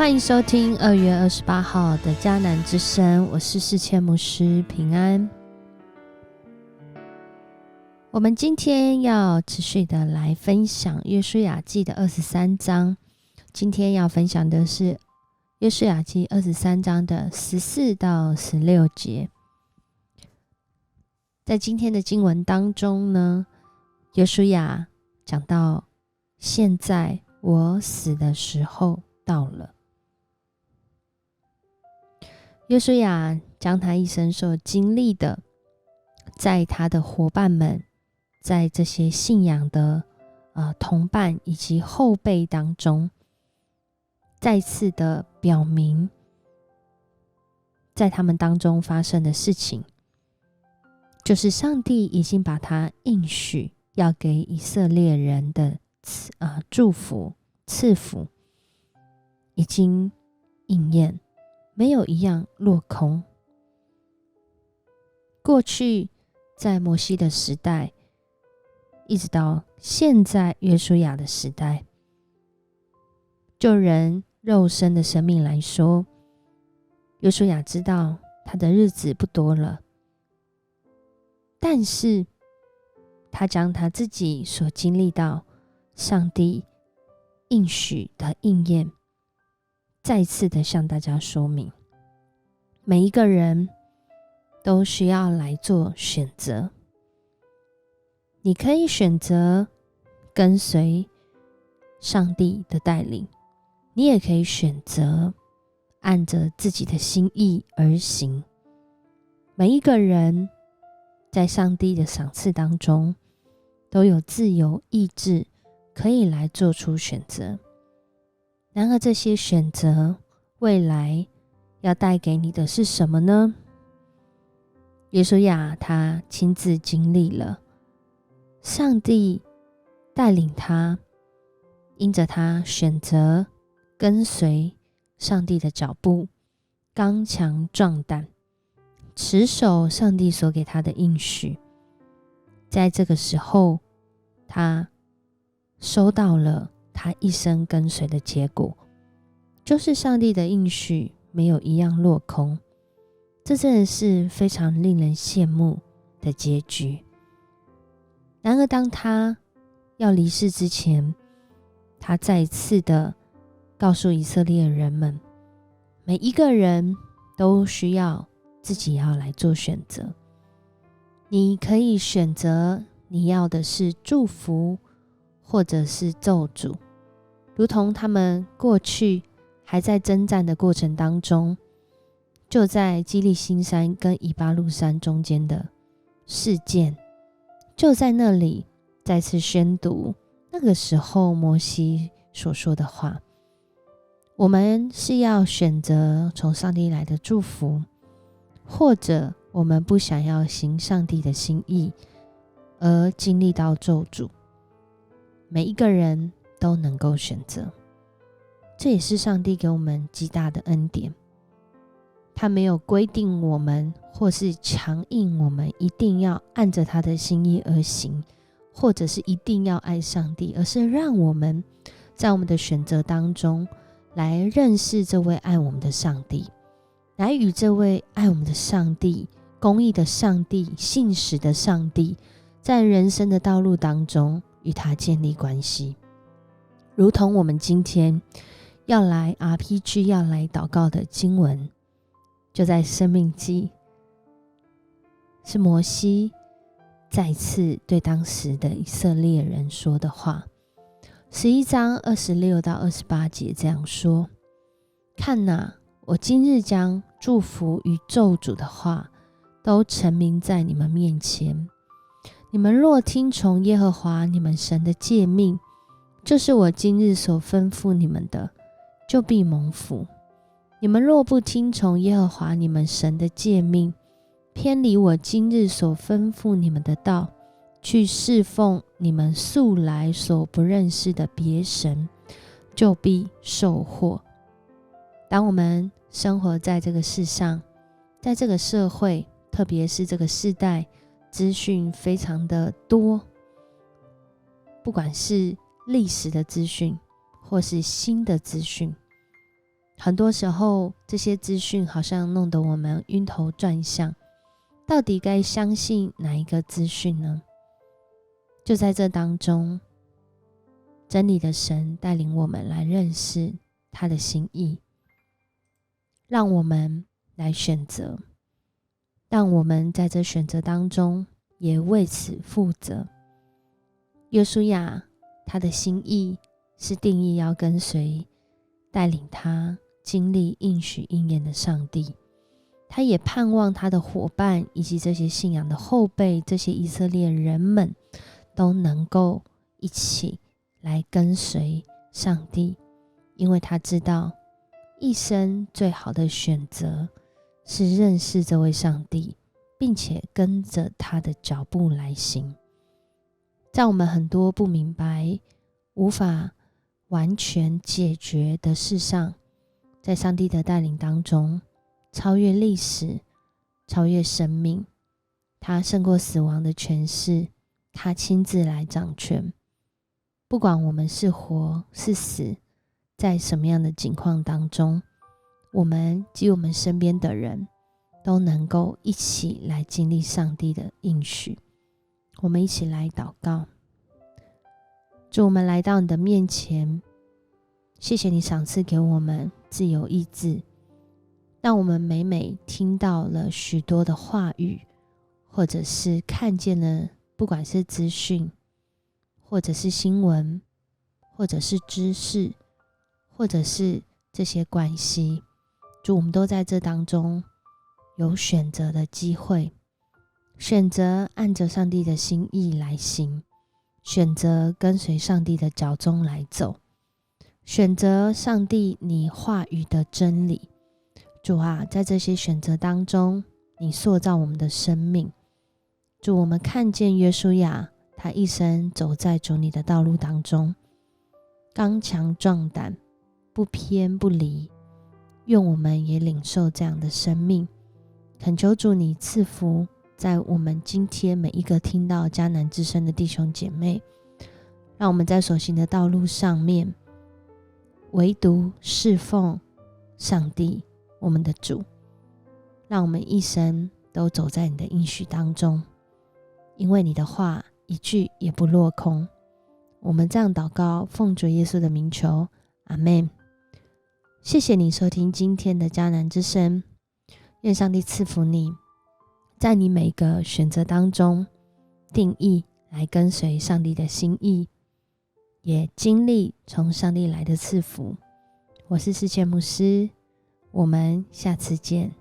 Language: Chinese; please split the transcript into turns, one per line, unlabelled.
欢迎收听2月28号的迦南之声，我是世谦牧师，平安。我们今天要持续的来分享约书亚记的23章，今天要分享的是约书亚记23章的14到16节。在今天的经文当中呢，约书亚讲到现在我死的时候到了。约书亚将他一生所经历的，在他的伙伴们，在这些信仰的同伴以及后辈当中，再次的表明在他们当中发生的事情，就是上帝已经把他应许要给以色列人的祝福赐福已经应验，没有一样落空。过去在摩西的时代，一直到现在约书亚的时代，就人肉身的生命来说，约书亚知道他的日子不多了，但是他将他自己所经历到上帝应许的应验，再次的向大家说明，每一个人都需要来做选择。你可以选择跟随上帝的带领，你也可以选择按着自己的心意而行。每一个人在上帝的赏赐当中都有自由意志，可以来做出选择。然而这些选择未来要带给你的是什么呢？约书亚他亲自经历了上帝带领他，因着他选择跟随上帝的脚步，刚强壮胆，持守上帝所给他的应许。在这个时候，他收到了他一生跟随的结果，就是上帝的应许没有一样落空。这真的是非常令人羡慕的结局。然而当他要离世之前，他再次的告诉以色列人们，每一个人都需要自己要来做选择。你可以选择你要的是祝福或者是咒诅，如同他们过去还在征战的过程当中，就在基利心山跟以巴路山中间的事件，就在那里再次宣读那个时候摩西所说的话。我们是要选择从上帝来的祝福，或者我们不想要行上帝的心意而经历到咒诅。每一个人都能够选择，这也是上帝给我们极大的恩典。他没有规定我们，或是强硬我们一定要按着他的心意而行，或者是一定要爱上帝，而是让我们在我们的选择当中来认识这位爱我们的上帝，来与这位爱我们的上帝、公义的上帝、信实的上帝，在人生的道路当中与他建立关系。如同我们今天要来 RPG 要来祷告的经文，就在申命记，是摩西再次对当时的以色列人说的话。11章26到28节这样说：看哪，我今日将祝福与咒诅的话都陈明在你们面前。你们若听从耶和华你们神的诫命，就是我今日所吩咐你们的，就必蒙福。你们若不听从耶和华你们神的诫命，偏离我今日所吩咐你们的道，去侍奉你们素来所不认识的别神，就必受祸。当我们生活在这个世上，在这个社会，特别是这个世代，资讯非常的多，不管是历史的资讯或是新的资讯，很多时候这些资讯好像弄得我们晕头转向，到底该相信哪一个资讯呢？就在这当中，真理的神带领我们来认识他的心意，让我们来选择，让我们在这选择当中也为此负责。约书亚他的心意是定义要跟随带领他经历应许应验的上帝，他也盼望他的伙伴以及这些信仰的后辈，这些以色列人们都能够一起来跟随上帝，因为他知道一生最好的选择是认识这位上帝，并且跟着他的脚步来行。在我们很多不明白、无法完全解决的事上，在上帝的带领当中，超越历史，超越生命，他胜过死亡的权势，他亲自来掌权。不管我们是活是死，在什么样的境况当中，我们及我们身边的人都能够一起来经历上帝的应许。我们一起来祷告。主，我们来到你的面前，谢谢你赏赐给我们自由意志，让我们每每听到了许多的话语，或者是看见了不管是资讯，或者是新闻，或者是知识，或者是这些关系，主，我们都在这当中有选择的机会，选择按着上帝的心意来行，选择跟随上帝的脚踪来走，选择上帝你话语的真理。主啊，在这些选择当中，你塑造我们的生命。主，我们看见约书亚他一生走在主你的道路当中，刚强壮胆，不偏不离。愿我们也领受这样的生命，恳求主你赐福在我们今天每一个听到迦南之声的弟兄姐妹，让我们在所行的道路上面，唯独侍奉上帝我们的主，让我们一生都走在你的应许当中，因为你的话一句也不落空。我们这样祷告，奉主耶稣的名求，阿们。谢谢你收听今天的迦南之声，愿上帝赐福你，在你每个选择当中定义来跟随上帝的心意，也经历从上帝来的赐福。我是世界牧师，我们下次见。